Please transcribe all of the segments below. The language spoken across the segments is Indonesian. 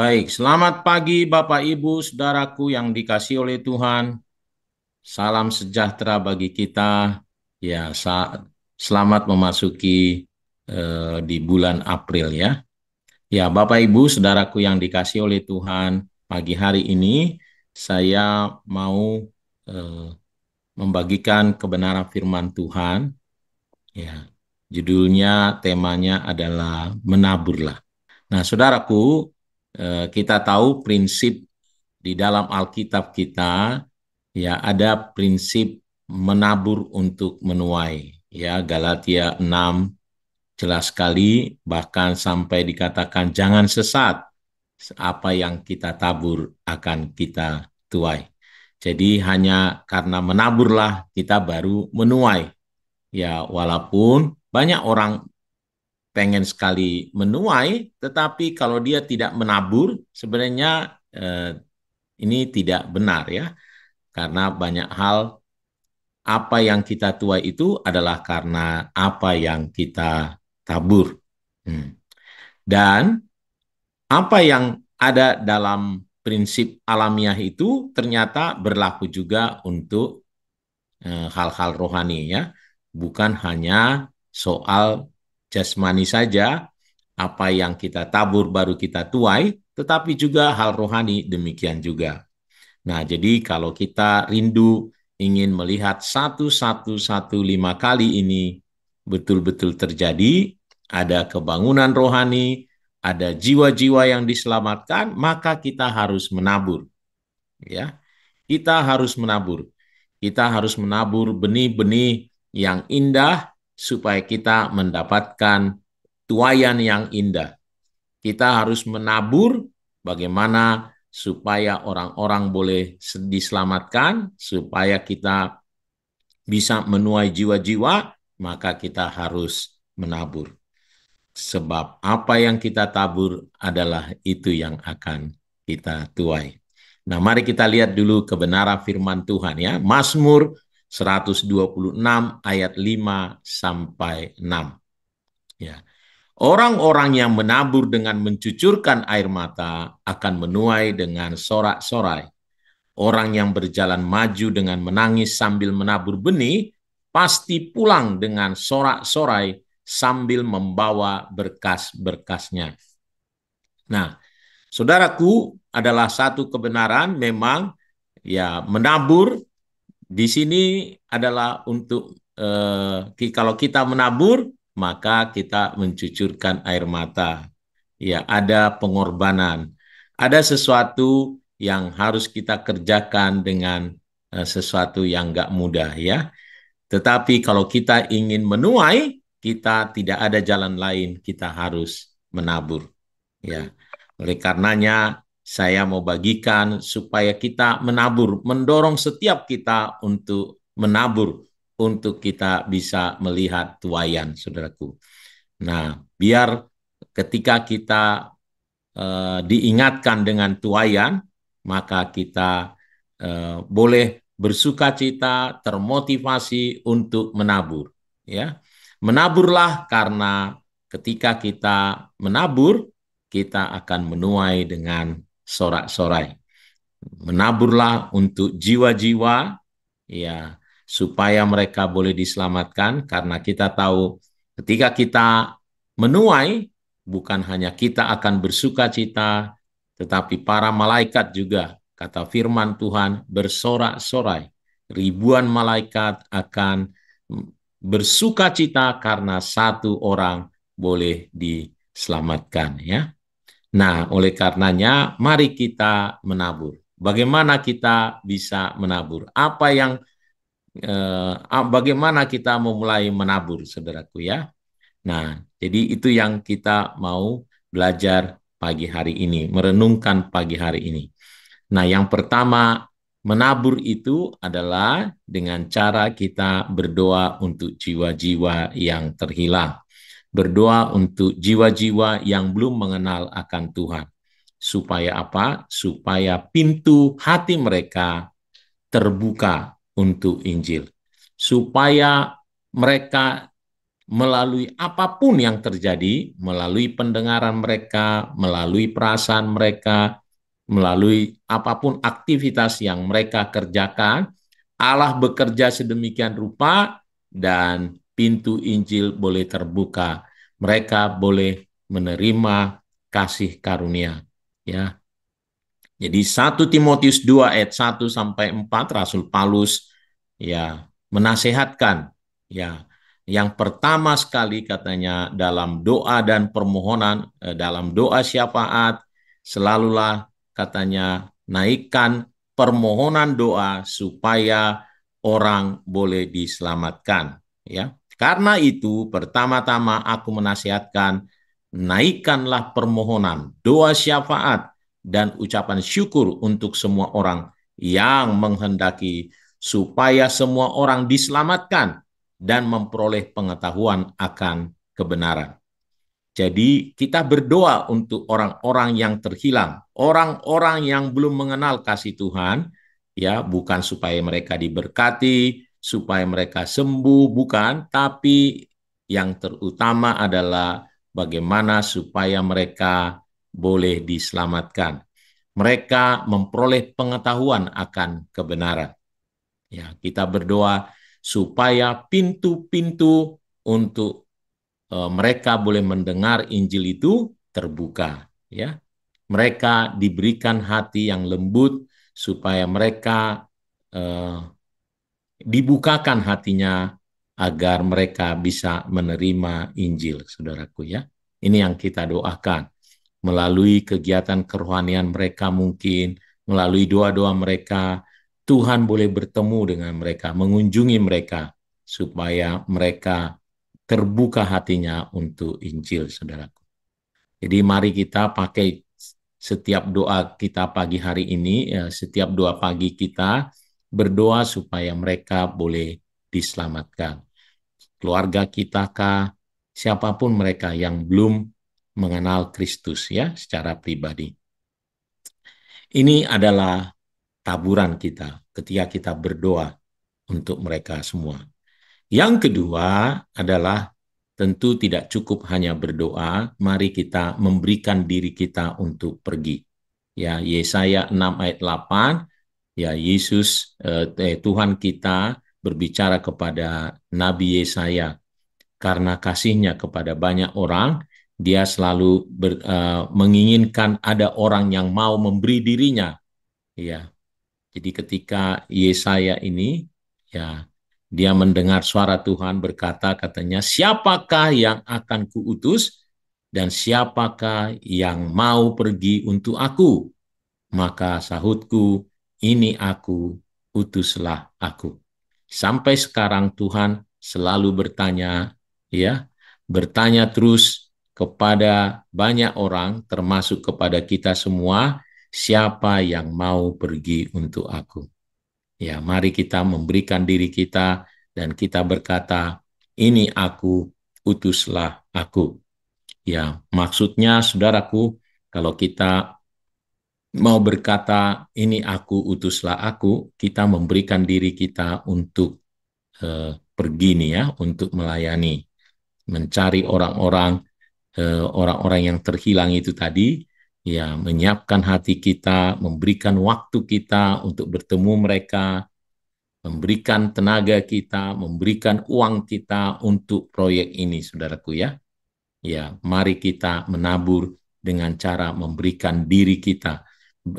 Baik, selamat pagi Bapak Ibu, saudaraku yang dikasihi oleh Tuhan. Salam sejahtera bagi kita. Ya, selamat memasuki di bulan April ya. Ya, Bapak Ibu, saudaraku yang dikasihi oleh Tuhan, pagi hari ini saya mau eh, membagikan kebenaran firman Tuhan. Ya, judulnya, temanya adalah menaburlah. Nah, saudaraku, kita tahu prinsip di dalam Alkitab kita, ya, ada prinsip menabur untuk menuai. Ya, Galatia 6 jelas sekali, bahkan sampai dikatakan jangan sesat, apa yang kita tabur akan kita tuai. Jadi hanya karena menaburlah kita baru menuai. Ya, walaupun banyak orang pengen sekali menuai, tetapi kalau dia tidak menabur, sebenarnya ini tidak benar ya, karena banyak hal apa yang kita tuai itu adalah karena apa yang kita tabur. Hmm. Dan apa yang ada dalam prinsip alamiah itu ternyata berlaku juga untuk hal-hal rohani ya, bukan hanya soal jasmani saja, apa yang kita tabur baru kita tuai, tetapi juga hal rohani demikian juga. Nah, jadi kalau kita rindu ingin melihat lima kali ini betul-betul terjadi, ada kebangunan rohani, ada jiwa-jiwa yang diselamatkan, maka kita harus menabur. Ya, kita harus menabur. Kita harus menabur benih-benih yang indah supaya kita mendapatkan tuaian yang indah. Kita harus menabur bagaimana supaya orang-orang boleh diselamatkan, supaya kita bisa menuai jiwa-jiwa, maka kita harus menabur. Sebab apa yang kita tabur adalah itu yang akan kita tuai. Nah, mari kita lihat dulu kebenaran firman Tuhan ya. Mazmur 126 ayat 5 sampai 6. Ya. Orang-orang yang menabur dengan mencucurkan air mata akan menuai dengan sorak-sorai. Orang yang berjalan maju dengan menangis sambil menabur benih, pasti pulang dengan sorak-sorai sambil membawa berkas-berkasnya. Nah, saudaraku, adalah satu kebenaran memang ya, menabur di sini adalah untuk kalau kita menabur maka kita mencucurkan air mata. Ya, ada pengorbanan. Ada sesuatu yang harus kita kerjakan dengan sesuatu yang enggak mudah ya. Tetapi kalau kita ingin menuai, kita tidak ada jalan lain, kita harus menabur. Ya, oleh karenanya saya mau bagikan supaya kita menabur, mendorong setiap kita untuk menabur, untuk kita bisa melihat tuaian, saudaraku. Nah, biar ketika kita diingatkan dengan tuaian, maka kita boleh bersuka cita, termotivasi untuk menabur. Ya, menaburlah karena ketika kita menabur, kita akan menuai dengan sorak-sorai. Menaburlah untuk jiwa-jiwa, ya, supaya mereka boleh diselamatkan, karena kita tahu ketika kita menuai, bukan hanya kita akan bersuka cita, tetapi para malaikat juga, kata firman Tuhan, bersorak-sorai. Ribuan malaikat akan bersuka cita karena satu orang boleh diselamatkan ya. Nah, oleh karenanya mari kita menabur. Bagaimana kita bisa menabur? Bagaimana kita memulai menabur, saudaraku ya? Nah, jadi itu yang kita mau belajar pagi hari ini, merenungkan pagi hari ini. Nah, yang pertama, menabur itu adalah dengan cara kita berdoa untuk jiwa-jiwa yang terhilang. Berdoa untuk jiwa-jiwa yang belum mengenal akan Tuhan. Supaya apa? Supaya pintu hati mereka terbuka untuk Injil. Supaya mereka melalui apapun yang terjadi, melalui pendengaran mereka, melalui perasaan mereka, melalui apapun aktivitas yang mereka kerjakan, Allah bekerja sedemikian rupa dan pintu Injil boleh terbuka. Mereka boleh menerima kasih karunia. Ya, jadi 1 Timotius 2 ayat 1-4 Rasul Paulus ya menasehatkan ya yang pertama sekali katanya dalam doa dan permohonan dalam doa syafaat selalulah katanya naikkan permohonan doa supaya orang boleh diselamatkan ya. Karena itu pertama-tama aku menasihatkan naikkanlah permohonan doa syafaat dan ucapan syukur untuk semua orang yang menghendaki supaya semua orang diselamatkan dan memperoleh pengetahuan akan kebenaran. Jadi kita berdoa untuk orang-orang yang terhilang, orang-orang yang belum mengenal kasih Tuhan, ya bukan supaya mereka diberkati, supaya mereka sembuh, bukan, tapi yang terutama adalah bagaimana supaya mereka boleh diselamatkan. Mereka memperoleh pengetahuan akan kebenaran. Ya, kita berdoa supaya pintu-pintu untuk mereka boleh mendengar Injil itu terbuka. Ya, mereka diberikan hati yang lembut supaya mereka eh, dibukakan hatinya agar mereka bisa menerima Injil, saudaraku ya. Ini yang kita doakan. Melalui kegiatan kerohanian mereka mungkin, melalui doa-doa mereka, Tuhan boleh bertemu dengan mereka, mengunjungi mereka, supaya mereka terbuka hatinya untuk Injil, saudaraku. Jadi mari kita pakai setiap doa kita pagi hari ini, ya, setiap doa pagi kita berdoa supaya mereka boleh diselamatkan. Keluarga kita kah, siapapun mereka yang belum mengenal Kristus ya secara pribadi. Ini adalah taburan kita ketika kita berdoa untuk mereka semua. Yang kedua adalah tentu tidak cukup hanya berdoa, mari kita memberikan diri kita untuk pergi. Ya, Yesaya 6 ayat 8, ya Yesus Tuhan kita berbicara kepada Nabi Yesaya karena kasihnya kepada banyak orang, dia selalu menginginkan ada orang yang mau memberi dirinya. Ya, jadi ketika Yesaya ini, ya, dia mendengar suara Tuhan berkata, katanya, siapakah yang akan kuutus dan siapakah yang mau pergi untuk aku? Maka sahutku, ini aku, utuslah aku. Sampai sekarang Tuhan selalu bertanya, ya, bertanya terus kepada banyak orang, termasuk kepada kita semua, siapa yang mau pergi untuk aku. Ya, mari kita memberikan diri kita dan kita berkata, ini aku, utuslah aku. Ya, maksudnya saudaraku, kalau kita mau berkata, ini aku, utuslah aku, kita memberikan diri kita untuk pergi nih ya, untuk melayani, mencari orang-orang yang terhilang itu tadi, ya menyiapkan hati kita, memberikan waktu kita untuk bertemu mereka, memberikan tenaga kita, memberikan uang kita untuk proyek ini, saudaraku ya. Ya, mari kita menabur dengan cara memberikan diri kita,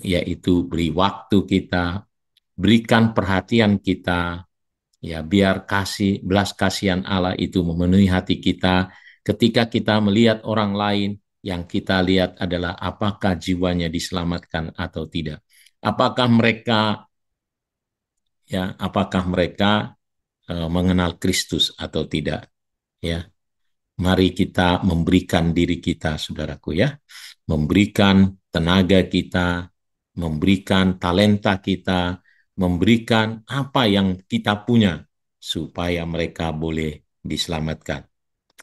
yaitu beri waktu kita, berikan perhatian kita, ya biar belas kasihan Allah itu memenuhi hati kita ketika kita melihat orang lain yang kita lihat adalah apakah jiwanya diselamatkan atau tidak. Apakah mereka mengenal Kristus atau tidak, ya. Mari kita memberikan diri kita, saudaraku ya. Memberikan tenaga kita, memberikan talenta kita, memberikan apa yang kita punya supaya mereka boleh diselamatkan.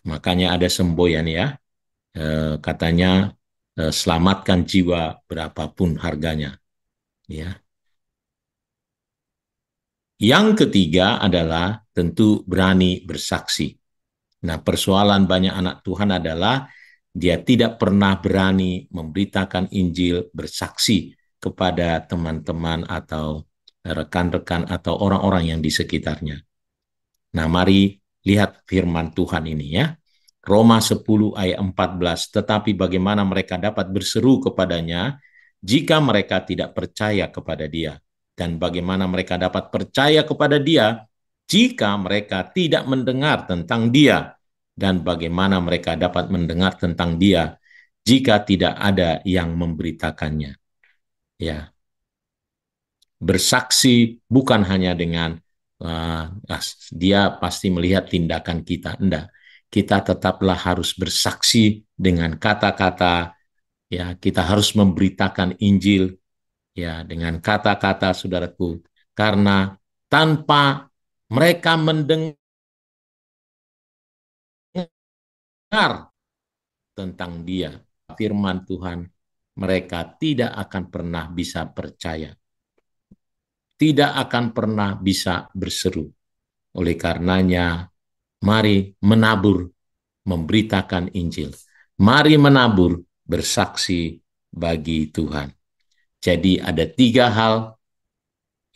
Makanya ada semboyan ya, katanya selamatkan jiwa berapapun harganya. Ya. Yang ketiga adalah tentu berani bersaksi. Nah, persoalan banyak anak Tuhan adalah dia tidak pernah berani memberitakan Injil, bersaksi kepada teman-teman atau rekan-rekan atau orang-orang yang di sekitarnya. Nah, mari lihat firman Tuhan ini ya. Roma 10 ayat 14, tetapi bagaimana mereka dapat berseru kepadanya jika mereka tidak percaya kepada dia? Dan bagaimana mereka dapat percaya kepada dia jika mereka tidak mendengar tentang dia? Dan bagaimana mereka dapat mendengar tentang dia jika tidak ada yang memberitakannya? Ya, bersaksi bukan hanya dengan uh, dia pasti melihat tindakan kita, enggak. Kita tetaplah harus bersaksi dengan kata-kata, ya, kita harus memberitakan Injil, ya, dengan kata-kata, saudaraku, karena tanpa mereka mendengar tentang dia, firman Tuhan, mereka tidak akan pernah bisa percaya, tidak akan pernah bisa berseru. Oleh karenanya, mari menabur, memberitakan Injil. Mari menabur, bersaksi bagi Tuhan. Jadi ada 3 hal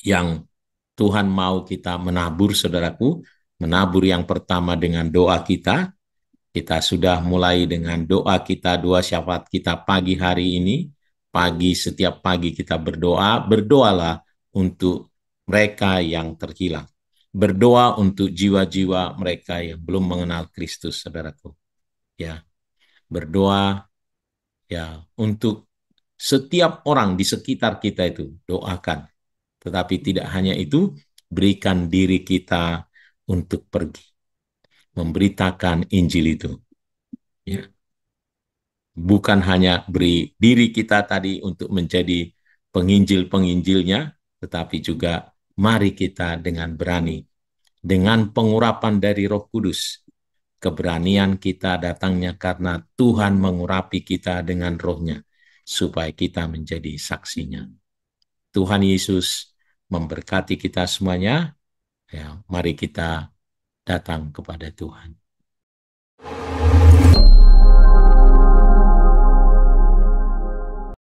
yang Tuhan mau kita menabur, saudaraku. Menabur yang pertama dengan doa kita. Kita sudah mulai dengan doa kita, doa syafaat kita pagi hari ini. Setiap pagi kita berdoa. Berdoalah untuk mereka yang terhilang. Berdoa untuk jiwa-jiwa mereka yang belum mengenal Kristus, saudaraku. Ya, berdoa ya untuk setiap orang di sekitar kita itu, doakan. Tetapi tidak hanya itu, berikan diri kita untuk pergi memberitakan Injil itu. Ya. Bukan hanya beri diri kita tadi untuk menjadi penginjil-penginjilnya, tetapi juga mari kita dengan berani, dengan pengurapan dari Roh Kudus. Keberanian kita datangnya karena Tuhan mengurapi kita dengan rohnya, supaya kita menjadi saksinya. Tuhan Yesus memberkati kita semuanya. Ya, mari kita datang kepada Tuhan.